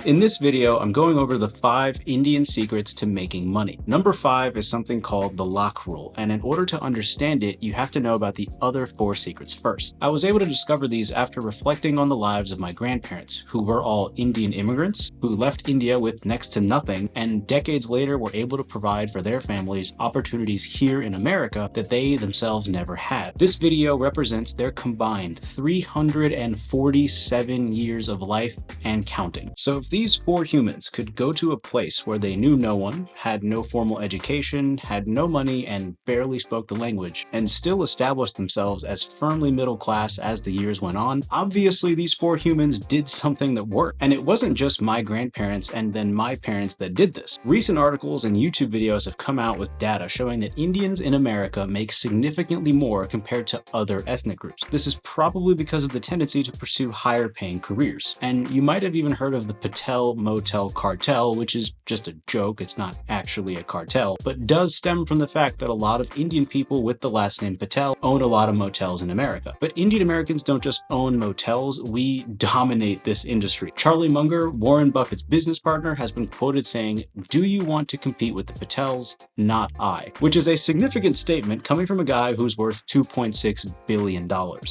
In this video, I'm going over the 5 Indian secrets to making money. Number 5 is something called the lock rule, and in order to understand it, you have to know about the other 4 secrets first. I was able to discover these after reflecting on the lives of my grandparents, who were all Indian immigrants, who left India with next to nothing, and decades later were able to provide for their families opportunities here in America that they themselves never had. This video represents their combined 347 years of life and counting. So if these 4 humans could go to a place where they knew no one, had no formal education, had no money, and barely spoke the language, and still establish themselves as firmly middle class as the years went on, obviously these 4 humans did something that worked. And it wasn't just my grandparents and then my parents that did this. Recent articles and YouTube videos have come out with data showing that Indians in America make significantly more compared to other ethnic groups. This is probably because of the tendency to pursue higher paying careers. And you might have even heard of the Patel Motel cartel, which is just a joke, it's not actually a cartel, but does stem from the fact that a lot of Indian people with the last name Patel own a lot of motels in America. But Indian Americans don't just own motels, we dominate this industry. Charlie Munger, Warren Buffett's business partner, has been quoted saying, "Do you want to compete with the Patels? Not I," which is a significant statement coming from a guy who's worth $2.6 billion.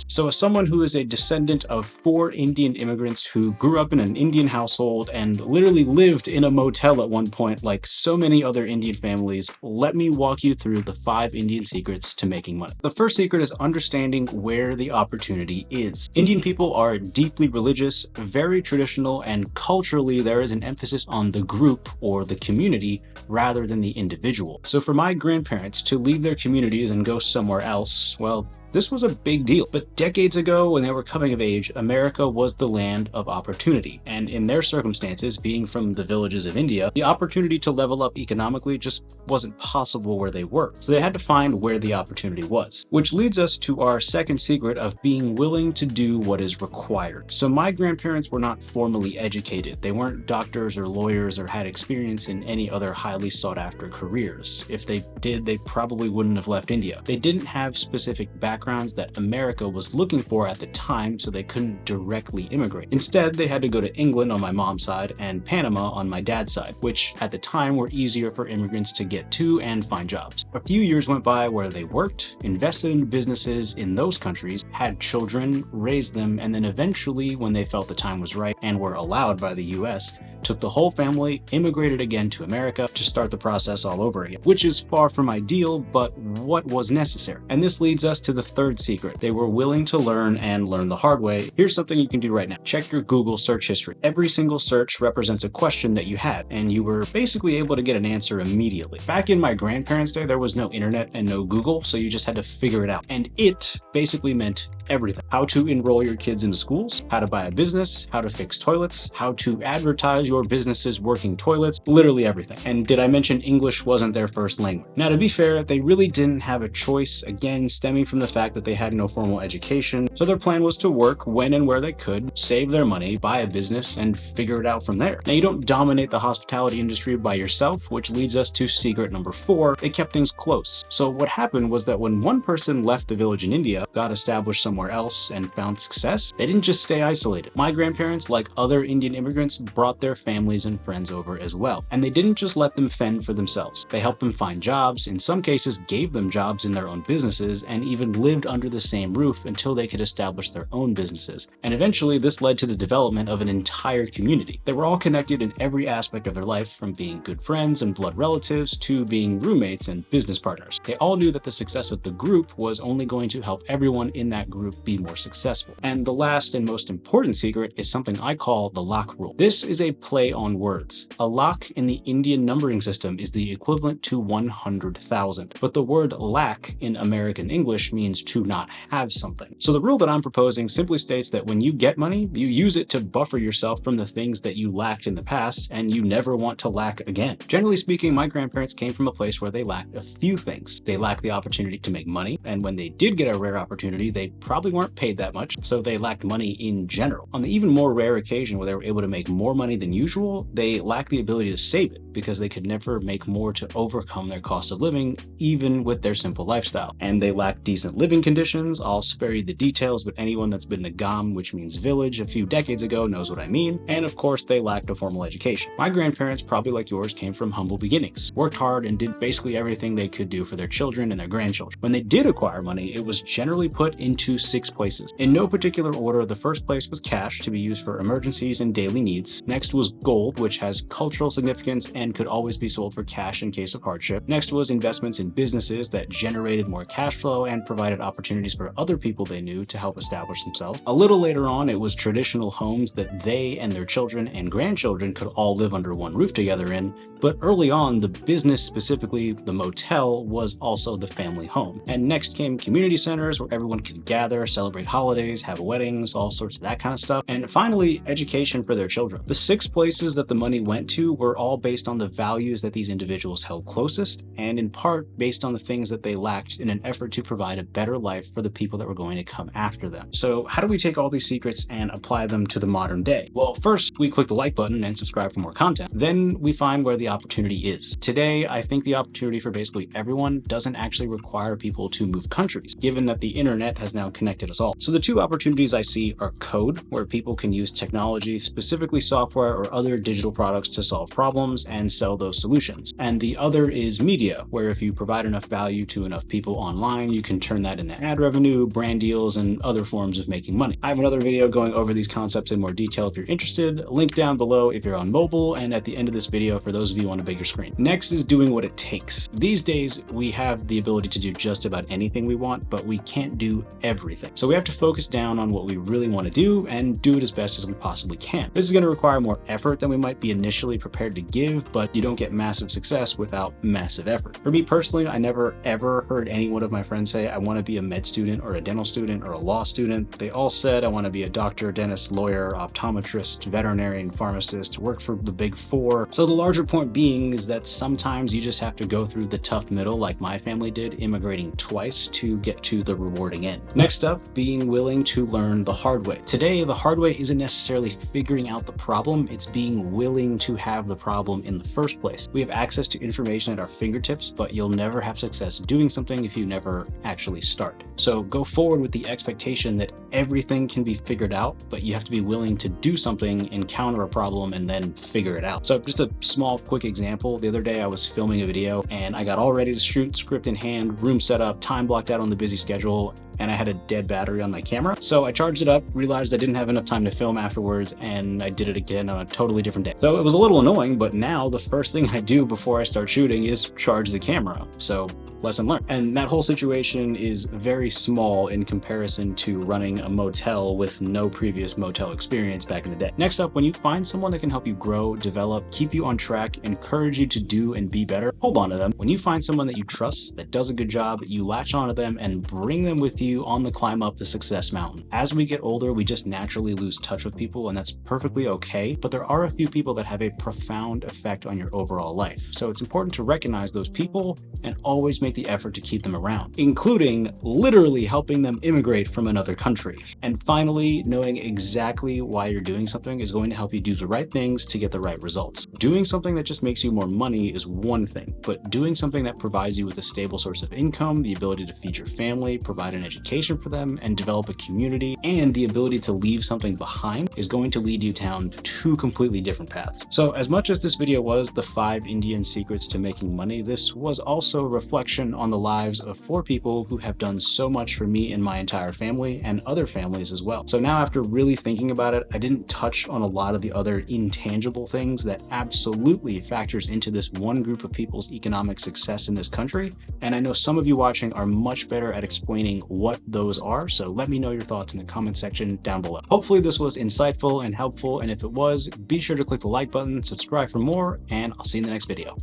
So as someone who is a descendant of 4 Indian immigrants who grew up in an Indian household and literally lived in a motel at one point like so many other Indian families, let me walk you through the 5 Indian secrets to making money. The first secret is understanding where the opportunity is. Indian people are deeply religious, very traditional, and culturally there is an emphasis on the group or the community rather than the individual. So for my grandparents to leave their communities and go somewhere else, well, this was a big deal. But decades ago, when they were coming of age, America was the land of opportunity. And in their circumstances, being from the villages of India, the opportunity to level up economically just wasn't possible where they were. So they had to find where the opportunity was. Which leads us to our second secret of being willing to do what is required. So my grandparents were not formally educated. They weren't doctors or lawyers or had experience in any other highly sought after careers. If they did, they probably wouldn't have left India. They didn't have specific backgrounds that America was looking for at the time, so they couldn't directly immigrate. Instead, they had to go to England on my mom's side and Panama on my dad's side, which at the time were easier for immigrants to get to and find jobs. A few years went by where they worked, invested in businesses in those countries, had children, raised them, and then eventually, when they felt the time was right and were allowed by the US, took the whole family, immigrated again to America to start the process all over again, which is far from ideal, but what was necessary. And this leads us to the third secret. They were willing to learn and learn the hard way. Here's something you can do right now. Check your Google search history. Every single search represents a question that you had, and you were basically able to get an answer immediately. Back in my grandparents' day, there was no internet and no Google, so you just had to figure it out. And it basically meant everything. How to enroll your kids into schools, how to buy a business, how to fix toilets, how to advertise your business's working toilets, literally everything. And did I mention English wasn't their first language? Now, to be fair, they really didn't have a choice, again, stemming from the fact that they had no formal education. So their plan was to work when and where they could, save their money, buy a business, and figure it out from there. Now, you don't dominate the hospitality industry by yourself, which leads us to secret number 4. They kept things close. So what happened was that when one person left the village in India, got established somewhere else, and found success, they didn't just stay isolated. My grandparents, like other Indian immigrants, brought their families and friends over as well. And they didn't just let them fend for themselves. They helped them find jobs, in some cases gave them jobs in their own businesses, and even lived under the same roof until they could establish their own businesses. And eventually this led to the development of an entire community. They were all connected in every aspect of their life, from being good friends and blood relatives to being roommates and business partners. They all knew that the success of the group was only going to help everyone in that group be more successful. And the last and most important secret is something I call the lock rule. This is a play on words. A lakh in the Indian numbering system is the equivalent to 100,000, but the word lack in American English means to not have something. So the rule that I'm proposing simply states that when you get money, you use it to buffer yourself from the things that you lacked in the past and you never want to lack again. Generally speaking, my grandparents came from a place where they lacked a few things. They lacked the opportunity to make money, and when they did get a rare opportunity, they probably weren't paid that much, so they lacked money in general. On the even more rare occasion where they were able to make more money than usual, they lacked the ability to save it. because they could never make more to overcome their cost of living, even with their simple lifestyle. And they lacked decent living conditions. I'll spare you the details, but anyone that's been to Gam, which means village, a few decades ago knows what I mean. And of course, they lacked a formal education. My grandparents, probably like yours, came from humble beginnings, worked hard, and did basically everything they could do for their children and their grandchildren. When they did acquire money, it was generally put into 6 places. In no particular order, the first place was cash, to be used for emergencies and daily needs. Next was gold, which has cultural significance and could always be sold for cash in case of hardship. Next was investments in businesses that generated more cash flow and provided opportunities for other people they knew to help establish themselves. A little later on, it was traditional homes that they and their children and grandchildren could all live under one roof together in. But early on, the business, specifically the motel, was also the family home. And next came community centers where everyone could gather, celebrate holidays, have weddings, all sorts of that kind of stuff. And finally, education for their children. The 6 places that the money went to were all based on the values that these individuals held closest, and in part based on the things that they lacked in an effort to provide a better life for the people that were going to come after them. So how do we take all these secrets and apply them to the modern day? Well, first we click the like button and subscribe for more content. Then we find where the opportunity is. Today, I think the opportunity for basically everyone doesn't actually require people to move countries, given that the internet has now connected us all. So the 2 opportunities I see are code, where people can use technology, specifically software or other digital products, to solve problems and sell those solutions. And the other is media, where if you provide enough value to enough people online, you can turn that into ad revenue, brand deals, and other forms of making money. I have another video going over these concepts in more detail if you're interested. Link down below if you're on mobile, and at the end of this video for those of you on a bigger screen. Next is doing what it takes. These days, we have the ability to do just about anything we want, but we can't do everything. So we have to focus down on what we really want to do and do it as best as we possibly can. This is going to require more effort than we might be initially prepared to give, but you don't get massive success without massive effort. For me personally, I never ever heard any one of my friends say, I want to be a med student or a dental student or a law student. They all said, I want to be a doctor, dentist, lawyer, optometrist, veterinarian, pharmacist, work for the big 4. So the larger point being is that sometimes you just have to go through the tough middle like my family did, immigrating twice to get to the rewarding end. Next up, being willing to learn the hard way. Today, the hard way isn't necessarily figuring out the problem, it's being willing to have the problem in the first place. We have access to information at our fingertips, but you'll never have success doing something if you never actually start. So go forward with the expectation that everything can be figured out, but you have to be willing to do something, encounter a problem, and then figure it out. So just a small, quick example. The other day I was filming a video and I got all ready to shoot, script in hand, room set up, time blocked out on the busy schedule, and I had a dead battery on my camera. So I charged it up, realized I didn't have enough time to film afterwards, and I did it again on a totally different day. So it was a little annoying, but now the first thing I do before I start shooting is charge the camera. So lesson learned. And that whole situation is very small in comparison to running a motel with no previous motel experience back in the day. Next up, when you find someone that can help you grow, develop, keep you on track, encourage you to do and be better, hold on to them. When you find someone that you trust, that does a good job, you latch onto them and bring them with you on the climb up the success mountain. As we get older, we just naturally lose touch with people, and that's perfectly okay, but there are a few people that have a profound effect on your overall life. So it's important to recognize those people and always make the effort to keep them around, including literally helping them immigrate from another country. And finally, knowing exactly why you're doing something is going to help you do the right things to get the right results. Doing something that just makes you more money is one thing, but doing something that provides you with a stable source of income, the ability to feed your family, provide an education for them, and develop a community, and the ability to leave something behind is going to lead you down 2 completely different paths. So as much as this video was the 5 Indian secrets to making money, this was also a reflection on the lives of 4 people who have done so much for me and my entire family and other families as well. So now, after really thinking about it, I didn't touch on a lot of the other intangible things that absolutely factors into this one group of people's economic success in this country. And I know some of you watching are much better at explaining what those are, so let me know your thoughts in the comment section down below. Hopefully this was insightful and helpful, and if it was, be sure to click the like button, subscribe for more, and I'll see you in the next video.